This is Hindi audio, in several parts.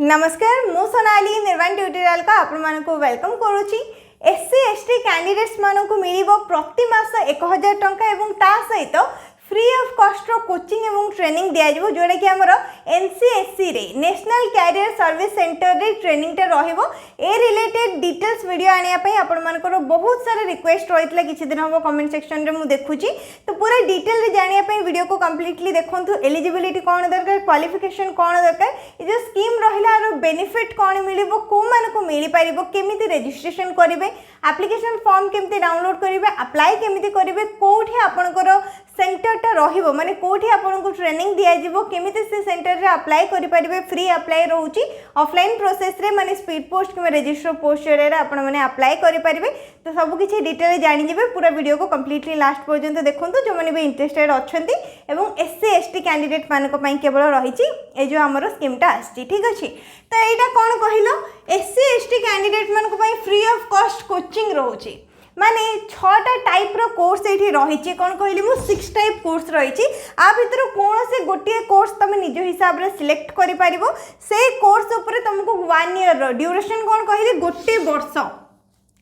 नमस्कार मु सोनाली निर्वाण ट्यूटोरियल का आपण मानको वेलकम करूची। एससी एसटी कैंडिडेट्स मानको मिलिबो प्रति मास 1000 टंका एवं ता सहित फ्री ऑफ कॉस्ट रो कोचिंग एवं ट्रेनिंग दिया जिवो जोडा कि हमर एनसीएससी रे नेशनल कैरियर सर्विस सेंटर रे ट्रेनिंग टे रहिबो। ए रिलेटेड डिटेल्स वीडियो आनिया पई आपण मानकर बहुत सारा रिक्वेस्ट रहितला किछि दिन हबो कमेंट सेक्शन रे मु देखुची, तो पूरा डिटेल रे जानिया पई वीडियो को कंप्लीटली देखंतु। एलिजिबिलिटी कोन दरकार, क्वालिफिकेशन कोन दरकार, ए जो स्कीम रहिला रो बेनिफिट कोन मिलिबो, को मानको मिलि पारिबो, केमिति रजिस्ट्रेशन करिवे, एप्लिकेशन फॉर्म केमिति डाउनलोड करिवे, अप्लाई केमिति करिवे, कोठी आपनकर सेंटरटा रहिबो माने कोठी आपनको ट्रेनिंग दिया जिवो, केमिति से सेंटर रे अप्लाई करि परिबे। फ्री अप्लाई रहउची ऑफलाइन प्रोसेस रे माने स्पीड पोस्ट कि रजिस्टर पोस्ट रे आपण माने अप्लाई करि परिबे। तो सब किछि डिटेल जानि जिवे, पूरा वीडियो को कंप्लीटली लास्ट पर्यंत देखंतु जो माने भी इंटरेस्टेड अछंती। एवं एससी एसटी कैंडिडेट मानको पई केवल रहिची ए जो हमरो स्कीमटा आछि, ठीक अछि। तो एटा कोन कहिलो, एससी एसटी कैंडिडेट मानको पई फ्री ऑफ कॉस्ट कोचिंग रहउची माने 6टा टाइप रो कोर्स एठी रहिची। कोन कहली मु 6 टाइप कोर्स रहिची। आ भितर कोन से गोटे कोर्स तमे निज हिसाब रे सिलेक्ट करि पारिबो। से कोर्स ऊपर तुमको 1 ईयर रो ड्यूरेशन कोन कहली गोटे वर्ष,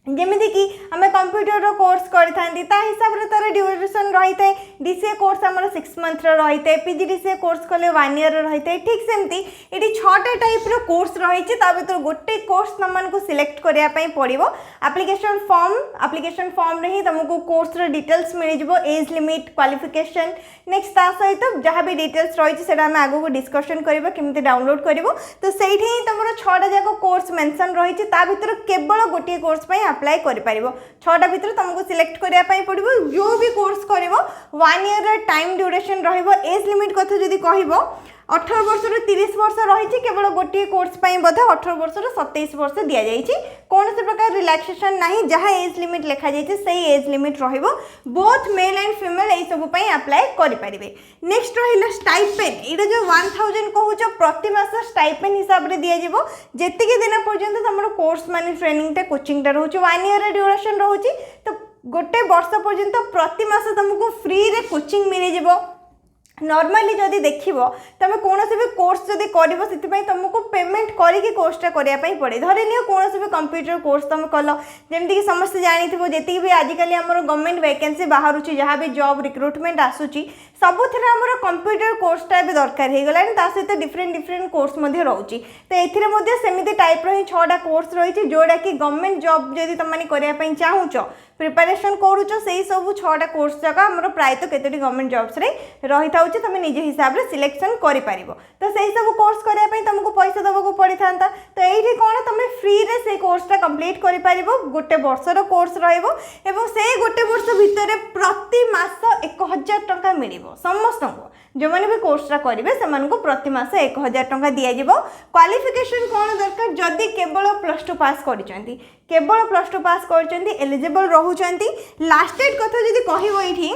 जेमिति कि हमें कंप्यूटर रो कोर्स करथांती ता हिसाब रे तार ड्यूरेशन रहिते। डीसीए कोर्स हमर 6 मंथ रो रहिते, पीजीडीसीए कोर्स कले 1 ईयर रो रहिते। ठीक सेमती एटी 6टा टाइप रो कोर्स रहिछि, ता भीतर गोटे कोर्स तमन को सिलेक्ट करिया पई पड़िबो। एप्लिकेशन फॉर्म रे ही तुमको कोर्स रो डिटेल्स मिल जिवो, एज लिमिट, क्वालिफिकेशन, नेक्स्ट ता सहित जहां भी डिटेल्स रहिछि सेटा हम आगो को डिस्कशन करबो केमिति डाउनलोड करबो। तो सेठी ही तमरो 6टा जाको कोर्स मेंशन रहिछि, ता भीतर केवल गोटे कोर्स पई अप्लाई करि पारिबो। 6टा भीतर तुमको सिलेक्ट करिया पई पड़िबो। जो भी कोर्स करिवो 1 ईयर रा टाइम ड्यूरेशन रहिबो। एज लिमिट कथा जदी कहिबो 18 वर्ष रो 30 वर्ष रहिछि, केवल गोटे कोर्स पई बोधे 18 वर्ष रो 27 वर्ष दिया जाइछि। कोन से प्रकार रिलैक्सेशन नाही, जहां एज लिमिट लिखा जाइछि सही एज लिमिट रहिबो। बोथ मेल एंड फीमेल एई सब पई अप्लाई करि परिबे। नेक्स्ट रहिला स्टाइपेंड। एटा जो 1000 कहूचो प्रति मास स्टाइपेंड हिसाब रे दिया जिवो। जेतिके दिन पर्यंत हमर कोर्स माने ट्रेनिंग टे कोचिंग टा रहउची 1 ईयर रे ड्यूरेशन रहउची, तो गोटे वर्ष पर्यंत प्रति मास तुमको फ्री रे कोचिंग मिलि जिवो। नॉर्मली जदि देखिबो तमे कोनोसे भी कोर्स जदि करिवो सेति पई तुमको पेमेंट करिके कोर्सटा करिया पई पड़े। धरि नियो कोनोसे भी कंप्यूटर कोर्स तुम कलो, जेमति कि समस्त जानिथिबो जेति भी आजिकली हमर गवर्नमेंट वैकेंसी बाहरुची, जहां भी जॉब रिक्रूटमेंट आसुची सबुथिरे हमर कंप्यूटर कोर्सटा भी दरकार हे गलानी। ता सहित डिफरेंट कोर्स मध्ये रहउची। तो एथिरे मध्ये सेमिति टाइप रो 6टा कोर्स रहिची, जोडा कि गवर्नमेंट जॉब जदि तमाने करिया पई चाहुचो, प्रिपरेशन करूचो, सेही सब 6टा कोर्स जका हमर प्राय तो केतोटी गवर्नमेंट जॉब्स रे रहिता होची, तमे निज हिसाब रे सिलेक्शन करि पारिबो। तो सेही सब कोर्स करिया पई तुमको पैसा दबको पड़ी थांता। तो एठी कोन तमे फ्री रे से कोर्सटा कंप्लीट करि पारिबो। गोटे वर्ष रो कोर्स रहइबो एवं से गोटे वर्ष भितरे प्रति मास 1000 टंका मिलिबो समस्तको। जो माने भी कोर्सटा करिवे सेमानको प्रति मास 1000 टंका दिया जिवो। क्वालिफिकेशन कोन दरकार, जदी केवल +2 पास करिसंती, केवल +2 पास करिसंती एलिजिबल रहउचंती। लास्ट डेट कथा जदी कहिबो एठी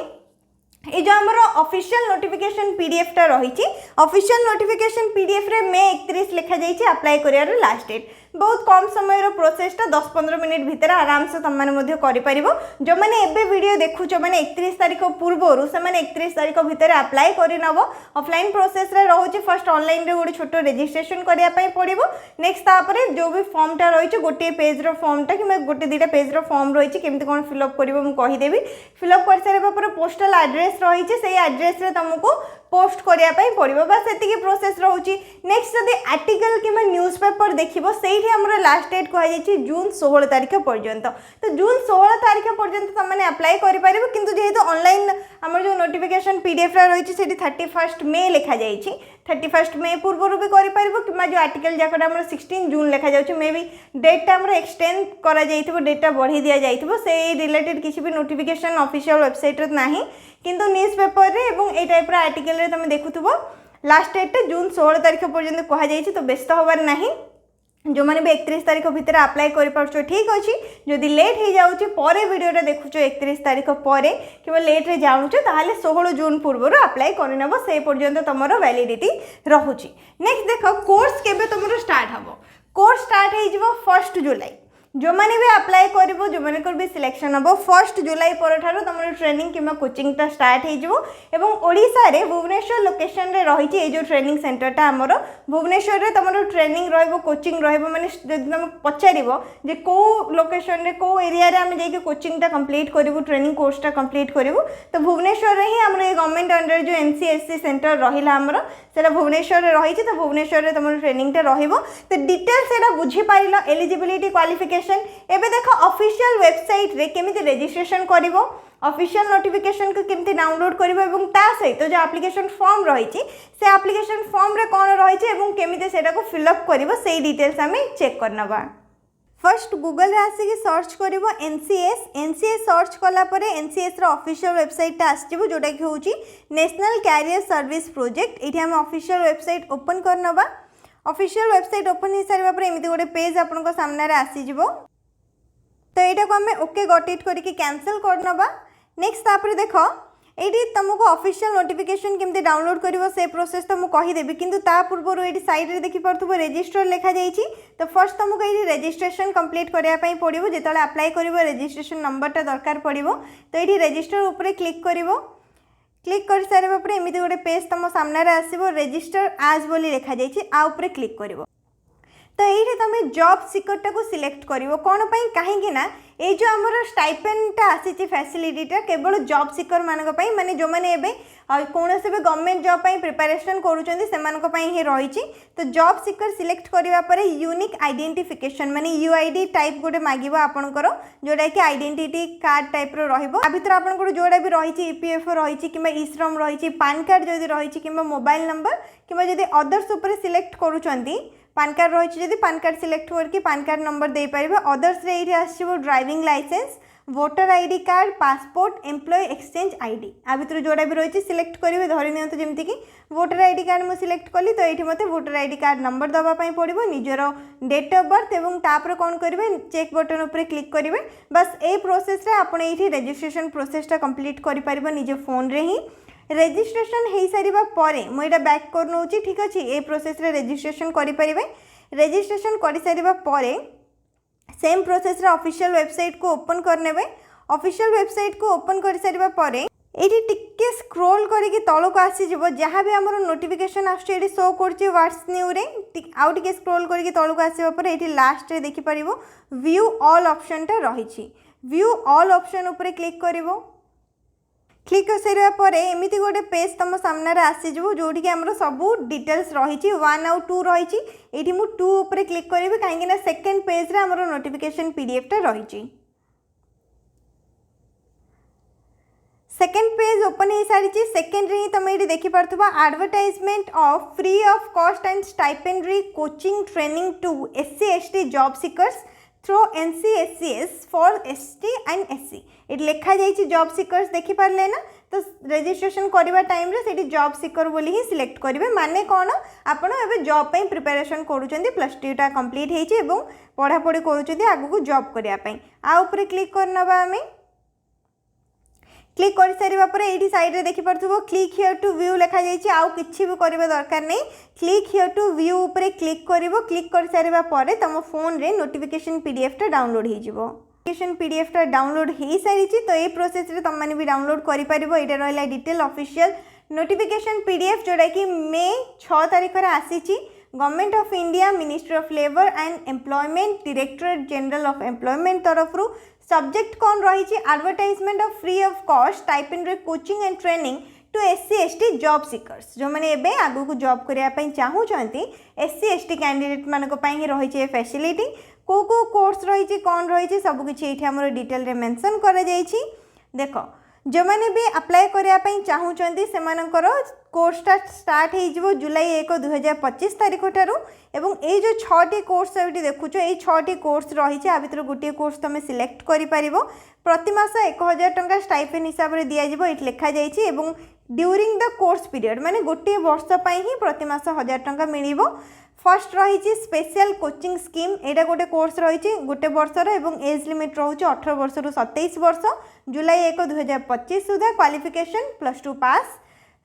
ए जो हमर ऑफिशियल नोटिफिकेशन पीडीएफ टा रहिछि, ऑफिशियल नोटिफिकेशन पीडीएफ रे मे 31 लिखा जाइछि अप्लाई करियार लास्ट डेट। बहुत कम समय रो प्रोसेस टा 10-15 मिनिट भीतर आराम से तम माने मध्ये करि परिबो। जो माने एबे वीडियो देखुचो माने 31 तारिख पूर्वरु से माने 31 तारिख भीतर अप्लाई करि नबो। ऑफलाइन प्रोसेस रे रहउछि, फर्स्ट ऑनलाइन रे गोटे छोटो रजिस्ट्रेशन करिया पई पड़िबो। नेक्स्ट तापरे जो भी फॉर्म टा रहिछि गोटे पेज रो फॉर्म टा कि गोटे दुटा पेज रो फॉर्म रहिछि, केमति कोन फिल अप करिवो मु कहि देबी। फिल अप कर सारे पर पोस्टल एड्रेस रहिछि, सेही एड्रेस रे तुमको पोस्ट करिया पई पड़िबो। बस एतिकी प्रोसेस रहउछि। नेक्स्ट जदि आर्टिकल किबा न्यूज़पेपर देखिबो सेही हमर लास्ट डेट कहै जाइछि जून 16 तारिख पर्यंत। तो जून 16 तारिख पर्यंत तुम माने अप्लाई करि पारिबो, किंतु जेहेतु ऑनलाइन हमर जो नोटिफिकेशन पीडीएफ रा रहिछि सेठी 31 मे लिखा जाइछि। 31 मे पूर्वरु भी करि पारिबो, किबा जो आर्टिकल जाकटा हमर 16 जून लिखा जाउछि, मे बी डेट टा हमर एक्सटेंड करा जाइथिबो, डेट टा बढ़ी दिया जाइथिबो। से रिलेटेड किछि भी नोटिफिकेशन ऑफिशियल वेबसाइट रे नाही, किंतु न्यूज़पेपर रे एवं ए टाइप रा आर्टिकल रे तुम देखुथबो लास्ट डेट जून 16 तारिख पर्यंत कहा जाइछि। तो व्यस्त होबार नाही, जो माने भी 31 तारिख भीतर अप्लाई करि पारछो ठीक अछि। जदि लेट हे जाउछि परे वीडियो रे देखुछो 31 तारिख परे किबा लेट रे जाउछो ताहाले 16 जून पूर्व अप्लाई करि नबो, से पर्यंत तमरो वैलिडिटी रहुछि। नेक्स्ट देखो कोर्स केबे तमरो स्टार्ट हबो। कोर्स स्टार्ट हे जिवो 1 जुलाई। जो मैंने भी अप्लाई करिवो जो माने भी सिलेक्शन हम 1 जुलाई पर तुम ट्रेनिंग किंवा कोचिंगटा स्टार्ट हो ओडिशा रे भुवनेश्वर लोकेशन रे रही है जो ट्रेनिंग सेंटरटा आमर भुवनेश्वर रे तुम ट्रेनिंग रहिबो कोचिंग रहिबो माने जदि तुम पचारिबो जे को लोकेशन रे को एरिया रे हम जाई कोचिंगटा कंप्लीट करिवो ट्रेनिंग कोर्सटा कंप्लीट करिवो तो भुवनेश्वर रे ही हमर ए गवर्नमेंट अंडर जो एनसीएससी सेंटर रहिला हमर सेटा भुवनेश्वर रे रही तो भुवनेश्वर रे तुम ट्रेनिंगटा रहिबो तो डिटेल्स सेटा बुझी पाइलो एलिजिबिलिटी क्वालिफिकेशन एबे देखो ऑफिशियल वेबसाइट रे केमिति रजिस्ट्रेशन करिवो ऑफिशियल नोटिफिकेशन को केमती डाउनलोड करिवो एवं ता सहित जो एप्लिकेशन फॉर्म रही से एप्लिकेशन फॉर्म रे कौन रही एवं केमिति सेटा को फिलअप करिवो से डिटेल्स हमें चेक करनबा फर्स्ट गूगल रे आसी सर्च करिवो एनसीएस सर्च कला परे एनसीएस रो ऑफिशियल वेबसाइट ता आसीबो जोटा कि होची नेशनल कैरियर सर्विस प्रोजेक्ट एठी हम ऑफिशियल वेबसाइट ओपन करनबा ऑफिशियल वेबसाइट ओपन हो सारा पर एमती गोटे पेज आपन सामने आसीज तो यहाँ को आम ओके गट इट करके कैंसल करनबा नेक्स्ट तापर देख ये तुमको ऑफिशियल नोटिफिकेशन केमती डाउनलोड करिवो से प्रोसेस तो मुझे कहीदेवी किंतु ता पूर्व ये साइड रे देखि पारथुबो रजिस्टर लिखा जाइछि तो फर्स्ट तुमको ये रजिस्ट्रेशन कंप्लीट करने पड़ो जो अप्लाई करिवो रजिस्ट्रेशन नंबरटा दरकार पड़ो तो ये रजिस्टर उपरे क्लिक करिवो क्लिक कर सारे पर एमती गोटे पेज तुम सामने आसो रजिस्टर आज बोली लिखा जाइए आ उपरे क्लिक करिवो तो ये तुम जॉब सिकरटा को सिलेक्ट करिवो कौन पाई कहीं ना ये जो आमर स्टाइपेंडटा आसी फैसिलिटीटा केवल जॉब सिकर मानक माने जो मैंने कौन से भी गवर्नमेंट जॉब प्रिपरेशन करुँच ही रही तो जॉब सिकर सिलेक्ट करने यूनिक आइडेंटिफिकेशन माने यूआईडी टाइप गोटे मागिबो आपनकर जोटा कि आइडेंटिटी कार्ड टाइप रहिबो आ भितर आपनकर जोड़ा भी रही ईपीएफओ रही कि ई-श्रम रही पान कार्ड जदि रही कि मोबाइल नंबर कि जदि अदर्स उपर सिलेक्ट करूछंती पान कार्ड रही जदि पान कार्ड सिलेक्ट करके पान कार्ड नंबर दे पारिबे अदर्स रे ये आसीबो driving licence voter ID card passport employ exchange ID आ भितर जोड़ा भी रही सिलेक्ट करेंगे धरी नियंतु जमती कि वोटर आईडी कार्ड मुझे सिलेक्ट कली तो ये मते वोटर आईडी कार्ड नंबर दवापाई पड़ो निजर डेट ऑफ बर्थ एवं तापर कौन करेंगे चेक बटन उपर क्लिक करेंगे बस ये प्रोसेस रे आपण ये रजिस्ट्रेशन प्रोसेसटा कंप्लीट कर निज फोन रे ही रजिस्ट्रेशन हो सारा पर मुझे बैक कर नौ ठीक अच्छे ये प्रोसेस रे रजिस्ट्रेशन करेंगे रजिस्ट्रेशन कर सारा पर सेम प्रोसेस रे ऑफिशियल वेबसाइट को ओपन करने ऑफिशियल वेबसाइट को ओपन कर सारा पर ये टिके स्क्रोल करके तौक आसीज जहाँ भी आम नोटिफिकेशन आसो शो कर व्हाट्स न्यू रे आउ टिके स्क्रोल करके तौक आसवा ये लास्ट रे देखिपर व्यू ऑल ऑप्शनटा रही व्यू ऑल ऑप्शन उपर क्लिक कर क्लिक कर सारा पर एमती गोटे पेज तुम सामने आसीज जोटि आमर सबू डिटेल्स रही 1 आउ 2 रही ये मुझे 2 उपर क्लिक करी कहीं सेकेंड पेज रे आमर नोटिफिकेशन पीडीएफटा रही सेकेंड पेज ओपन हो सारी सेकेंड रे तुम ये देखिपा advertisement of free of cost and stipendiary coaching training to SC/ST job seekers through NCSCS for ST and SC ये लिखा जाइए जॉब सीकर्स देखिपारे ना तो रजिस्ट्रेशन करवा टाइम रे से जॉब सीकर बोली ही सिलेक्ट करेंगे माने कौन आपड़ ए जॉब प्रिपरेशन +2 टा कंप्लीट होती पढ़ापढ़ी करुँच आगू जॉब करने आ उपरे क्लिक करनबा आम क्लिक कर सारा पर ये साइड रे देखि पारथुबो क्लिक हियर टू व्यू लिखा जाइए आउ किछि भी करबा दरकार नहीं क्लिक हियर टू व्यू ऊपर क्लिक करिवो क्लिक कर सारा पर तुम फोन रे नोटिफिकेशन पीडीएफटा डाउनलोड हो जिवो नोटिफिकेशन पीडीएफटा डाउनलोड हो सारी तो ये प्रोसेस रे तुम माने भी डाउनलोड करि परिबो एटा रहला डिटेल ऑफिशियल नोटिफिकेशन पीडीएफ जोड़ा कि मे 6 तारिख रे आसीची government of India ministry of labour and employment directorate general of employment तरफ सब्जेक्ट कौन रही advertisement of free of cost stipendiary coaching and training to SC/ST job seekers जो मैंने एबे आगु को जॉब करने चाहूँगी SC/ST कैंडिडेट मानक ही रही फैसिलिटी को कोर्स रही कौन रही सबकि ये डिटेल रे मेंशन कर देख जो मैंने भी अप्लाई करने चाहूँगी से कोर्सटा स्टार्ट हो जुलाई 1 2025 तारीख ठारू एवं ये जो 6टी कोर्स ये देखुच ये 6टी कोर्स रही आ भर गोटे कोर्स तुम सिलेक्ट कर प्रति मास 1000 टंका स्टाइपेंड हिसाब से दिज्व ये लिखा जाइए ड्यूरिंग द कोर्स पीरियड माने गोटे वर्ष ही प्रति मास 1000 टंका मिल फर्स्ट रही स्पेशल कोचिंग स्कीम यहाँ गोटे कोर्स रही गोटे वर्षर एवं एज लिमिट रोचे 18 वर्ष रु 27 वर्ष जुलाई 1 2025 सुधा क्वालिफिकेशन +2 पास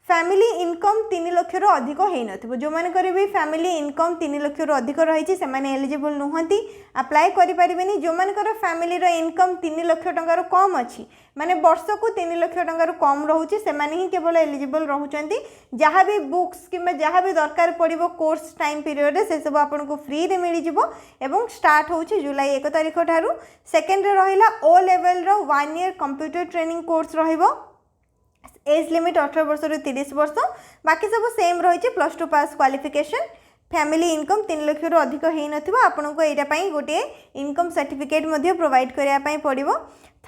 फैमिली इनकम 3 लाख रु अधिक हो नथिबो जो मान भी फैमिली इनकम 3 लाख रु अधिक रही से माने एलिजिबल नुहंती अप्लाई करि परिबेनी जो मान फैमिली रो इनकम 3 लाख टंका रु कम अछि माने वर्ष को 3 लाख टंका रु कम रहउची से माने ही केवल एलिजिबल रहउचंती जहाँ भी बुक्स किंबा जहाँ भी दरकार पड़िबो कोर्स टाइम पीरियड से सब आपनको फ्री रे मिली जिवो एवं स्टार्ट होउची जुलाई 1 तारिख ठारू सेकेंड रे रहिला ओ लेवल रो 1 ईयर कंप्यूटर ट्रेनिंग कोर्स रहिबो एज लिमिट 18 वर्ष रु 30 वर्ष बाकी सब सेम रही +2 पास क्वालिफिकेशन फैमिली इनकम 3 लाख रु अधिक हो नथिबो आपनको एटा पई गोटे इनकम सर्टिफिकेट मध्ये प्रोवाइड करिया पई पड़िबो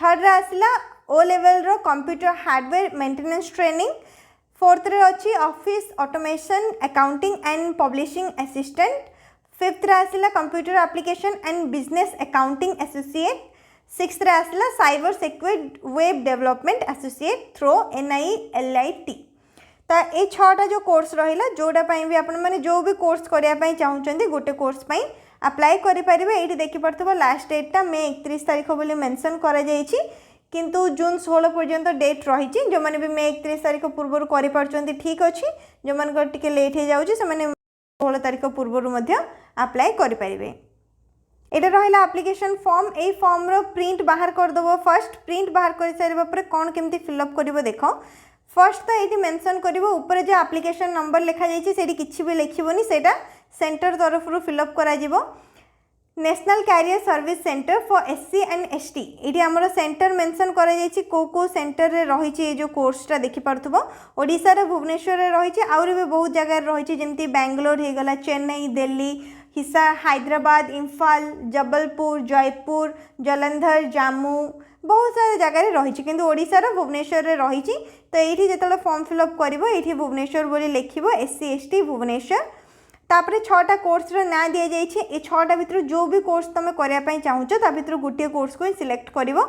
थर्ड रे आसला ओ लेवल रो computer hardware maintenance training fourth रे अछि office automation accounting and publishing assistant fifth रे आसला computer application and business accounting associate sixth रे आसला cyber secure web development associate through NILIT तो ये 6टा जो कोर्स रहिला जोडा पई भी आपण माने जो भी कोर्स करिया पई चाहुचंदी गोटे कोर्स पई अप्लाई करि परिबे एठी देखि परथबो लास्ट डेट टा मे 31 तारिख बोली मेंशन करा जाईची किंतु जून 16 पर्यंत डेट रही जो माने भी मे 31 तारिख पूर्व करि परचंदी ठीक अछि जो मान को टिके लेट हे जाउची से माने 16 तारिख पूर्व मध्य अप्लाई करि परिबे एटा रहिला एप्लिकेशन फॉर्म ए फॉर्म रो प्रिंट बाहर कर दबो फर्स्ट प्रिंट बाहर कर सारिबा पर कोन केमती फिल अप करिवो देखो फर्स्ट तो ये मेंशन करिवो ऊपर जो एप्लिकेशन नंबर लिखा जाइछि सेठी किछि भी लिखिबोनी सेटा सेंटर तरफ रु फिल अप करा जिवो national career service centre for SC and ST ये आमर सेंटर मेंशन करा जाइछि को सेंटर रे रहिछि ये जो कोर्सटा देखि परथबो ओडिसा रे भुवनेश्वर रे रहिछि आउर भी बहुत जगह रहिछि जेमती बेंगलोर हे गला चेन्नई दिल्ली हिसार हैदराबाद इम्फाल जबलपुर जयपुर जलंधर जम्मू बहुत सारे जगह रही किंतु ओडिशा रो भुवनेश्वर रे रही तो ये जो फॉर्म फिलअप करिवो ये भुवनेश्वर बोली लिखिबो SC ST भुवनेश्वर तापरे 6टा कोर्स रो ना दिया जाइछि ए 6टा भितर जो भी कोर्स तमे करिया पई चाहुचो ता भितर गोटे कोर्स को सिलेक्ट करिवो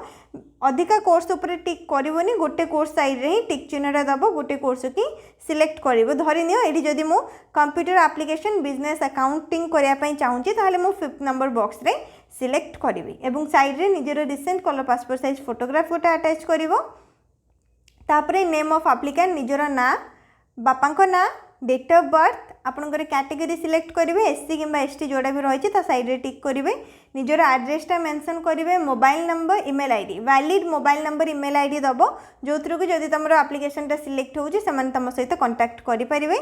अधिका कोर्स ऊपर टिक करिवोनी गोटे कोर्स साइड रे ही टिक चिन्हटा दबो गोटे कोर्स की सिलेक्ट करिवो धरि नियो एडी जदि मु कंप्यूटर एप्लीकेशन बिजनेस अकाउंटिंग करिया पई चाहुची ताले मु 5th नंबर बॉक्स रे सिलेक्ट करिवि एवं साइड रे निजर recent colour passport size photograph गोटे अटैच करिवो तापरे नेम ऑफ एप्लिकेंट निजर ना बापांको ना डेट ऑफ बर्थ आपनकर कैटेगरी सिलेक्ट करेंगे SC किंबा ST जोड़ा भी रही है साइड रे टिक करेंगे निजर एड्रेसटा मेंशन करेंगे mobile number email ID valid mobile number email ID दबो जो थ्रू जदि तुम एप्लिकेशनटा सिलेक्ट होउची से तुम सहित कांटेक्ट करि परिबे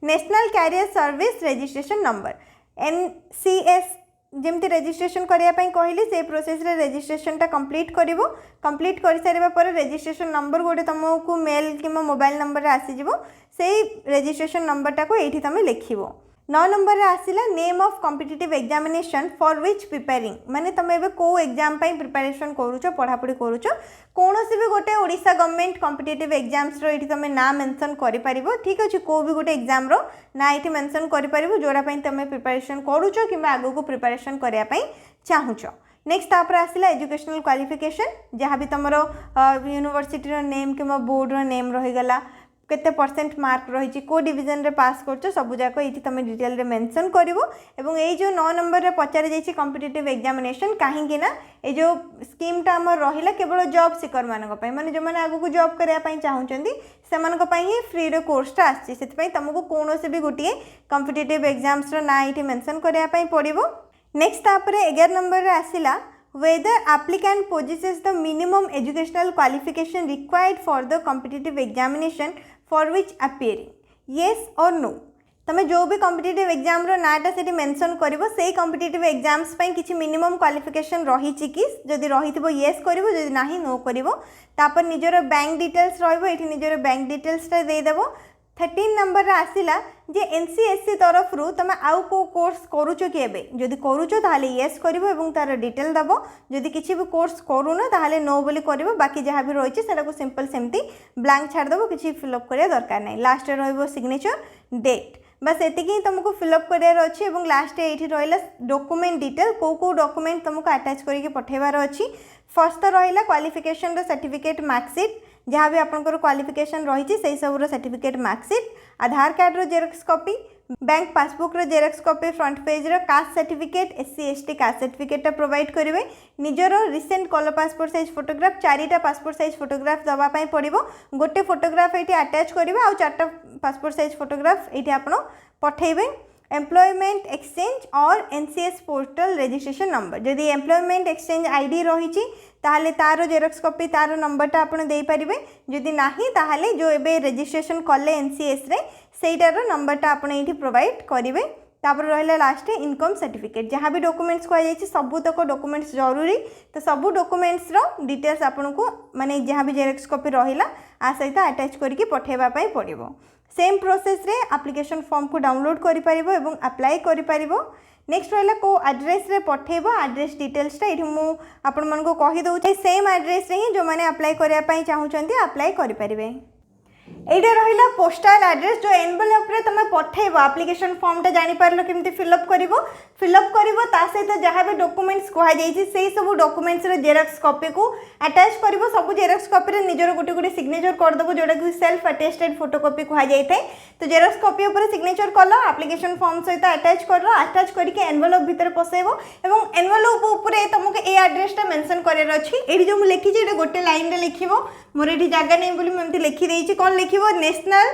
national career service registration number NCS जमती रजिस्ट्रेशन करिया पई कहली से प्रोसेस रे रजिस्ट्रेशनटा कंप्लीट करिवो कंप्लीट कर सारिबा पर रजिस्ट्रेशन नंबर गोटे तुमको मेल किंबा मोबाइल नंबर रे आसी जिवो सेही रजिस्ट्रेशन नंबरटा को एठी तमे लिखिवो 9 नंबर रे आसिला name of competitive examination for which preparing माने तुम एबे को एग्जाम पई प्रिपरेशन करूचो पढ़ापढ़ी करूचो कोनोसी भी गोटे ओडिशा गवर्नमेंट कॉम्पिटिटिव एग्जाम्स रो एठी तुम ना मेंशन करि परिबो ठीक अछि को भी गोटे एग्जाम रो ना एठी मेंशन करि परिबो जोरा पई तुम प्रिपरेशन करूचो किंबा आगो को प्रिपरेशन करिया पई चाहुचो नेक्स्ट तापर आसिला एजुकेशनल क्वालिफिकेशन जहाँ भी तुम यूनिवर्सिटी रो नेम किंबा बोर्ड रो नेम रही गला केते परसेंट मार्क रही को डिवीजन रे पास करछो सब जाक एठी तुम डिटेल रे मेंशन करिवो एवं ए जो 9 नंबर रे पचारे जाइछि कॉम्पिटिटिव एग्जामिनेशन काहे कि ना ए जो स्कीम टा हमर रहिला केवल जॉब सीकर मानक पई माने जो माने आगु को जॉब करिया पई चाहुचंदी सेमानक पई ही फ्री रे कोर्स टा आछि सेति पई तुमको कोनोसे भी गोटिए कॉम्पिटिटिव एग्जाम्स रो ना एठी मेंशन करिया पई पड़िवो नेक्स्ट तापरे 11 नंबर रे आसिला whether applicant possesses the minimum educational qualification required for the competitive examination for which appearing yes or no तमे जो भी कॉम्पिटिटिव एग्जाम रो नाटा सेठी मेंशन करिवो सेही कॉम्पिटिटिव एग्जाम्स पई किछि मिनिमम क्वालिफिकेशन रही छि कि जदि रहितबो यस करिवो जदि नाही नो करिवो तापर निजर बैंक डिटेल्स रहइबो एठी निजर बैंक डिटेल्स टा दे देबो 13 नंबर रे आसिला जे NCSC तरफ रु तमे आउ को कोर्स करूचो कि एबे जदि करूचो ताले यस करिवो एवं तार डिटेल दबो जदि किछि भी कोर्स करूनो ताले नो बोली करिवो बाकी जहाँ भी रहिछि सेटा को सिंपल सेमती ब्लैंक छाड़ दबो किछि फिल अप करिया दरकार नै लास्ट रे रहइबो सिग्नेचर डेट बस एतिकी तुमको फिल अप करियार अछि एवं लास्ट एठी रहिला डॉक्यूमेंट डिटेल को डॉक्यूमेंट तुमको अटैच करिके पठेबार अछि फर्स्ट तो रहिला क्वालिफिकेशन रो सर्टिफिकेट मार्कशीट जहाँ भी आपंकर क्वालिफिकेशन रही से सब सर्टिफिकेट मार्कशीट आधार कार्ड रो जेरॉक्स कॉपी बैंक पासबुक रो जेरॉक्स कॉपी फ्रंट पेज रो caste certificate SC ST caste certificate provide करेंगे निजर recent colour passport size photograph 4टा पासपोर्ट साइज फोटोग्राफ दवाई पड़ो गोटे फोटोग्राफ ये अटैच करेंगे आउ 4टा पासपोर्ट साइज फोटोग्राफ ये आप पठेबे एम्प्लॉयमेंट एक्सचेंज और एनसीएस पोर्टल रजिस्ट्रेशन नंबर जदि एम्प्लॉयमेंट एक्सचेंज आईडी रही ताहले तारो जेरॉक्स कॉपी तारो नंबरटा आपन दे पारिबे जदि नाही ताहले जो एबे रजिस्ट्रेशन कले एनसीएस रे सेटारो नंबरटा आपन एठी प्रोवाइड करिवे तापर रहला लास्ट इनकम सर्टिफिकेट जहाँ भी डॉक्यूमेंट्स को जाइए सबूतक डॉक्यूमेंट्स जरूरी तो सबू डॉक्यूमेंट्स रो डिटेल्स आपन को माने जहाँ भी जेरॉक्स कॉपी रहिला आ सहित अटैच करके पठेबा पई पड़िबो सेम प्रोसेस रे एप्लिकेशन फॉर्म को डाउनलोड करि परिबो एवं अप्लाई करि परिबो नेक्स्ट रहला को एड्रेस रे पठेबो एड्रेस डिटेल्स टा इठु मु आपन मन को कहि दउ सेम एड्रेस रे ही जो माने अप्लाई करिया पई चाहउचंती अप्लाई करि परिबे एटा रहिला पोस्टल एड्रेस जो एनवेलप रे तमे पठेबो एप्लिकेशन फॉर्म टा जानि पारलो केमती फिलअप करिवो ता सहित जहाँ भी डॉक्यूमेंट्स कहा जाइछि सेही सब डॉक्यूमेंट्स रे जेरॉक्स कॉपी को अटैच करिवो सब जेरॉक्स कॉपी रे निजर गोटे गोटे सिग्नेचर कर देबो जोडा कि सेल्फ अटेस्टेड फोटोकॉपी कहा जाय थाए तो जेरॉक्स कॉपी ऊपर सिग्नेचर करलो एप्लिकेशन फॉर्म सहित अटैच करलो अटैच करके एनवेलप भीतर पसेबो एवं एनवेलप ऊपर तुमको ए एड्रेस टा मेंशन करर अछि एडी जो मु लिखि जे गोटे लाइन रे लिखिबो मोर एडी जागा नै बोली मैं एमती लिखि देछि कोन लिखिबो national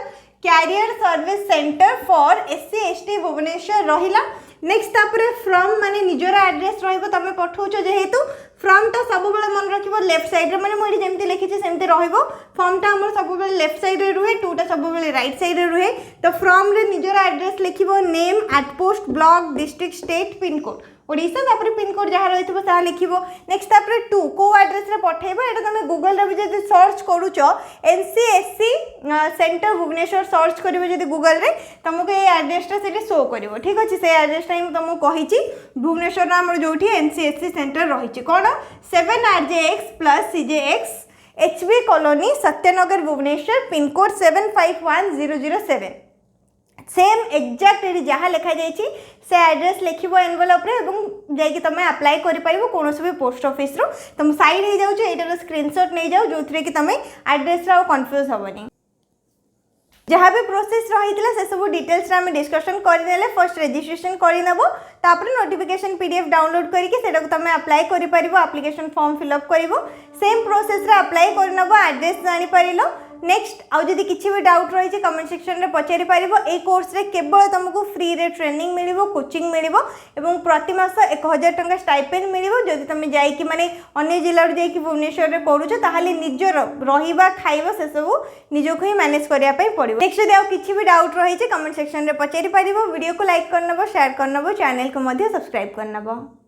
career service centre for SC ST Bhubaneswar रहिला नेक्स्ट तापरे फ्रॉम माने निजर एड्रेस रहइबो तमे पठौछो जेहेतु फ्रॉम टा सब बेले मन रखिबो लेफ्ट साइड रे माने मोडी जेमती लिखि छै सेमती रहइबो फॉर्म टा हमर सब बेले लेफ्ट साइड रे रुहे टू टा सब बेले राइट साइड रे रुहे तो फ्रॉम रे निजर एड्रेस लिखिबो name at post block district state pin code Odisha तापर पिन कोड जहाँ रही ता लिखिबो नेक्स्ट तापर टू को एड्रेस रे पठेबो एटा तमे गूगल रे भी जदि सर्च करूचो एनसीएससी सेंटर भुवनेश्वर सर्च करिवो जदि गूगल रे तुमको ए एड्रेस टा सेठी शो करिवो ठीक अछि से एड्रेस टाइम तुमको कहिछि भुवनेश्वर हमर जोठी एनसीएससी सेंटर रहिछि कोन 7RJX + CJX HB colony Satyanagar Bhubaneswar pin code 751007 same exact जहाँ लिखा जाइए से एड्रेस लिखिबो एनवेलप रे एवं जाइए तुम अप्लाई करि परिबो कोनोसी भी पोस्ट ऑफिस रो तुम साइड हो जाउछ एटार स्क्रीनशॉट नै जाओ जोथरे कि तुम एड्रेस रा कंफ्यूज होबनी जहाँ भी प्रोसेस रही से सब डिटेल्स आम डिस्कसन करदेले फर्स्ट रजिस्ट्रेशन करनब तापर नोटिफिकेशन पीडीएफ डाउनलोड करके तुम अप्लाई कर एप्लिकेशन फॉर्म फिलअप कर सेम प्रोसेस रे अप्लाई करनब एड्रेस जानी पारिलो नेक्स्ट आउ जदि किछि भी डाउट रही कमेंट सेक्शन रे पचारि पारिबो ए कोर्स रे केवल तुमको फ्री रे ट्रेनिंग मिलिबो कोचिंग मिलिबो एवं प्रति मास 1000 टंका स्टाइपेंड मिलिबो जदि तुम जाई कि माने अन्य जिल्ला रे जाई कि भुवनेश्वर रे पढुछो ताहाले निजर रहिबा खाइबो से सब निजको ही मैनेज करिया पई पड़िबो नेक्स्ट जदि आउ किछि भी डाउट रही कमेंट सेक्शन रे पचारि पारिबो वीडियो को लाइक करनबो शेयर करनबो चैनल को मध्य सब्सक्राइब करनबो।